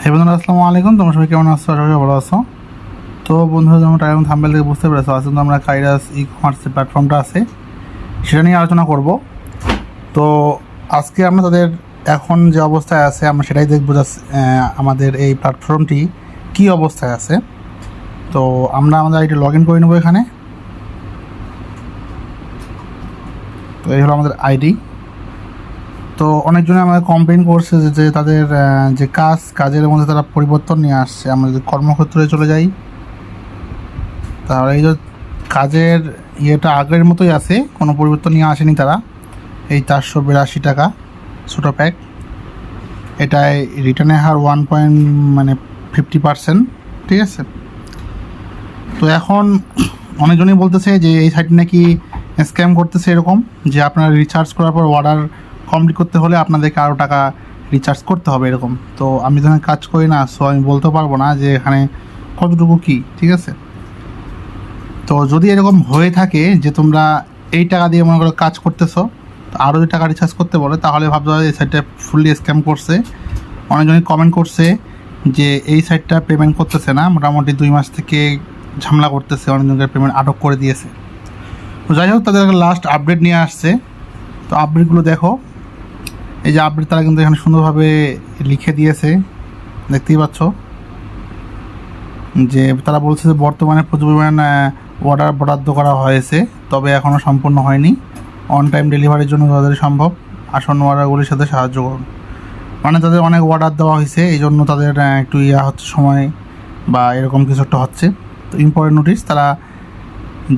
হ্যাঁ বন্ধুরা, আসসালামু আলাইকুম। তোমরা সবাই কেমন আছো? আশা করি ভালো আছো। তো বন্ধুরা, যেমন টাইম থাম্বনেল থেকে বুঝতে পেরেছো, আজকে আমরা কাইরাস ই কমার্স যে প্ল্যাটফর্মটা আছে সেটা নিয়ে আলোচনা করব। তো আজকে আমরা তাদের এখন যে অবস্থায় আছে আমরা সেটাই দেখবো, আমাদের এই প্ল্যাটফর্মটি কী অবস্থায় আছে। তো আমরা আমাদের আইডি লগ ইন করে নেবো এখানে। তো এই হলো আমাদের আইডি। তো অনেকজনে আমাদের কমপ্লেন করছে যে তাদের যে কাজের মধ্যে তারা পরিবর্তন নিয়ে আসছে। আমরা যদি কর্মক্ষেত্রে চলে যাই তাহলে এই যে কাজের ইয়েটা আগের মতোই আছে, কোনো পরিবর্তন নিয়ে আসেনি তারা। এই 482 টাকা ছোটো প্যাক, এটায় রিটার্নের হার 1.50%, ঠিক আছে। তো এখন অনেকজনই বলতেছে যে এই সাইট নাকি স্ক্যাম করতেছে, এরকম যে আপনারা রিচার্জ করার পর অর্ডার কমপ্লিট করতে হলে আপনাদেরকে আরও টাকা রিচার্জ করতে হবে এরকম। তো আমি তো কাজ করি না, সো আমি বলতে পারবো না যে এখানে কতটুকু কী, ঠিক আছে। তো যদি এরকম হয়ে থাকে যে তোমরা এই টাকা দিয়ে মনে করো কাজ করতেছো, তো আরও যদি টাকা রিচার্জ করতে বলে তাহলে ভাবতে হবে এই সাইটটা ফুললি স্ক্যাম করছে। অনেকজনই কমেন্ট করছে যে এই সাইটটা পেমেন্ট করতেছে না, মোটামুটি 2 মাস থেকে ঝামেলা করতেছে, অনেকজনকে পেমেন্ট আটক করে দিয়েছে। তো যাই হোক, তাদের লাস্ট আপডেট নিয়ে আসছে। তো আপডেটগুলো দেখো, এই যে আপডেট তারা কিন্তু এখানে সুন্দরভাবে লিখে দিয়েছে, দেখতেই পাচ্ছ যে তারা বলছে যে বর্তমানে প্রচুর পরিমাণ অর্ডার বরাদ্দ করা হয়েছে, তবে এখনও সম্পূর্ণ হয়নি। অন টাইম ডেলিভারির জন্য তাদের সম্ভব আসন্ন অর্ডারগুলির সাথে সাহায্য করুন। মানে তাদের অনেক অর্ডার দেওয়া হয়েছে, এই জন্য তাদের একটু হচ্ছে সময় বা এরকম কিছু একটা হচ্ছে। তো ইম্পর্টেন্ট নোটিশ, তারা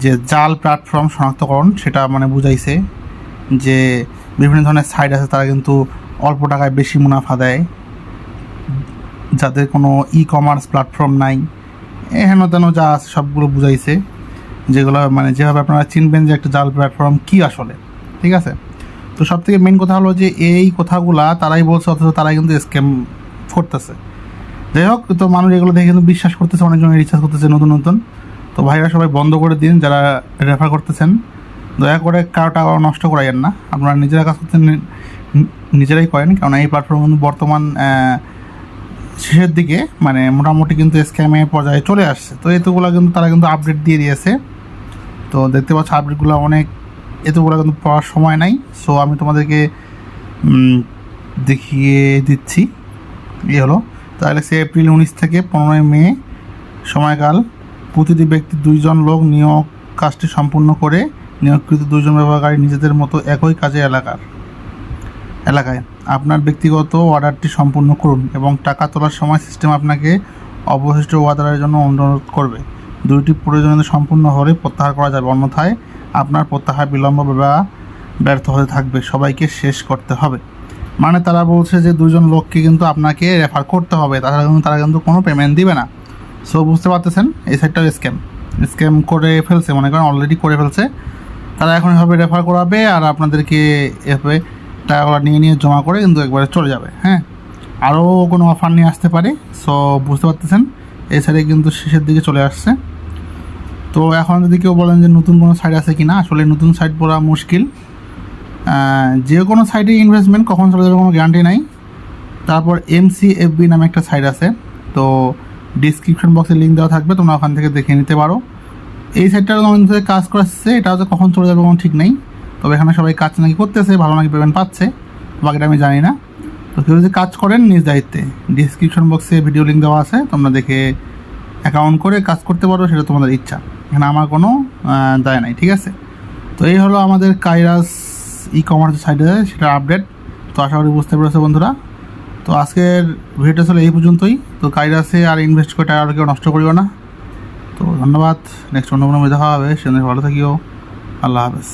যে জাল প্ল্যাটফর্ম শনাক্তকরণ সেটা মানে বুঝাইছে যে বিভিন্ন ধরনের সাইট আছে তারা কিন্তু অল্প টাকায় বেশি মুনাফা দেয়, যাদের কোনো ই কমার্স প্ল্যাটফর্ম নাই, হেন তেন যা আছে সবগুলো বুঝাইছে, যেগুলো মানে যেভাবে আপনারা চিনবেন যে একটা জাল প্ল্যাটফর্ম কী আসলে, ঠিক আছে। তো সবথেকে মেন কথা হলো যে এই কথাগুলা তারাই বলছে, অথচ তারাই কিন্তু স্ক্যাম করতেছে। যাই হোক, তো মানুষ এগুলো দেখে কিন্তু বিশ্বাস করতেছে, অনেকজন রিচার্জ করতেছে নতুন নতুন। তো ভাইরা সবাই বন্ধ করে দিন, যারা রেফার করতেছেন দয়া করে কারো টাকা নষ্ট করাইয়েন না, আপনারা নিজেরা কাজ করতে নিজেরাই করেন, কারণ এই প্ল্যাটফর্ম কিন্তু বর্তমান শেষের দিকে মানে মোটামুটি কিন্তু স্ক্যামের পর্যায়ে চলে আসছে। তো এতগুলো কিন্তু তারা কিন্তু আপডেট দিয়ে দিয়েছে। তো দেখতে পাচ্ছ আপডেটগুলো অনেক, এতগুলো কিন্তু পড়ার সময় নাই, সো আমি তোমাদেরকে দেখিয়ে দিচ্ছি। এই হলো, তাহলে সে এপ্রিল 19 থেকে 15 মে সময়কাল, প্রতিটি ব্যক্তি 2 জন লোক নিয়োগ কাজটি সম্পূর্ণ করে নিয়োগকৃত 2 জন ব্যবহারকারী নিজেদের মতো একই কাজে এলাকায় আপনার ব্যক্তিগত অর্ডারটি সম্পূর্ণ করুন এবং টাকা তোলার সময় সিস্টেম আপনাকে অবশিষ্ট অর্ডারের জন্য অনুরোধ করবে। 2টি প্রয়োজনীয়তা সম্পূর্ণ হলে প্রত্যাহার করা যাবে, অন্যথায় আপনার প্রত্যাহার বিলম্ব বা ব্যর্থ হতে থাকবে। সবাইকে শেষ করতে হবে। মানে তারা বলছে যে 2 জন লোককে কিন্তু আপনাকে রেফার করতে হবে, তারা কিন্তু কোনো পেমেন্ট দিবে না। সো বুঝতে পারতেছেন এই সাইটটা স্ক্যাম করে ফেলছে, মনে করেন অলরেডি করে ফেলছে। তারা এখন এভাবে রেফার করাবে আর আপনাদেরকে এভাবে টাকাগুলো নিয়ে জমা করে কিন্তু একবারে চলে যাবে। হ্যাঁ, আরও কোনো অফার নিয়ে আসতে পারে। সো বুঝতে পারতেছেন এই সাইটে কিন্তু শেষের দিকে চলে আসছে। তো এখন যদি কেউ বলেন যে নতুন কোনো সাইট আছে কি না, আসলে নতুন সাইট বলা মুশকিল। যে কোনো সাইটে ইনভেস্টমেন্ট কখন চলে যাবে কোনো গ্যারান্টি নাই। তারপর MCFB নামে একটা সাইট আছে, তো ডিসক্রিপশন বক্সে লিঙ্ক দেওয়া থাকবে, তোমরা ওখান থেকে দেখে নিতে পারো। এই সাইটটার মধ্যে কাজ করাচ্ছে, এটা হচ্ছে কখন চলে যাবে কোনো ঠিক নেই। তবে এখানে সবাই কাজ নাকি করতেছে, ভালো নাকি পেমেন্ট পাচ্ছে, বাকিটা আমি জানি না। তো কেউ যদি কাজ করেন নিজ দায়িত্বে, ডিসক্রিপশন বক্সে ভিডিও লিঙ্ক দেওয়া আছে, তোমরা দেখে অ্যাকাউন্ট করে কাজ করতে পারো, সেটা তোমাদের ইচ্ছা, এখানে আমার কোনো দায় নাই, ঠিক আছে। তো এই হলো আমাদের কাইরাস ই কমার্স সাইটে সেটা আপডেট। তো আশা করি বুঝতে পেরেছো বন্ধুরা। তো আজকের ভিডিওটা ছিল এই পর্যন্তই। তো কাইরাসে আর ইনভেস্ট করে টাকা কেউ নষ্ট করিও না। তো ধন্যবাদ, নেক্সট অন্য কোনো দেখা হবে, সেদিন ভালো থাকিও, আল্লাহ হাফেজ।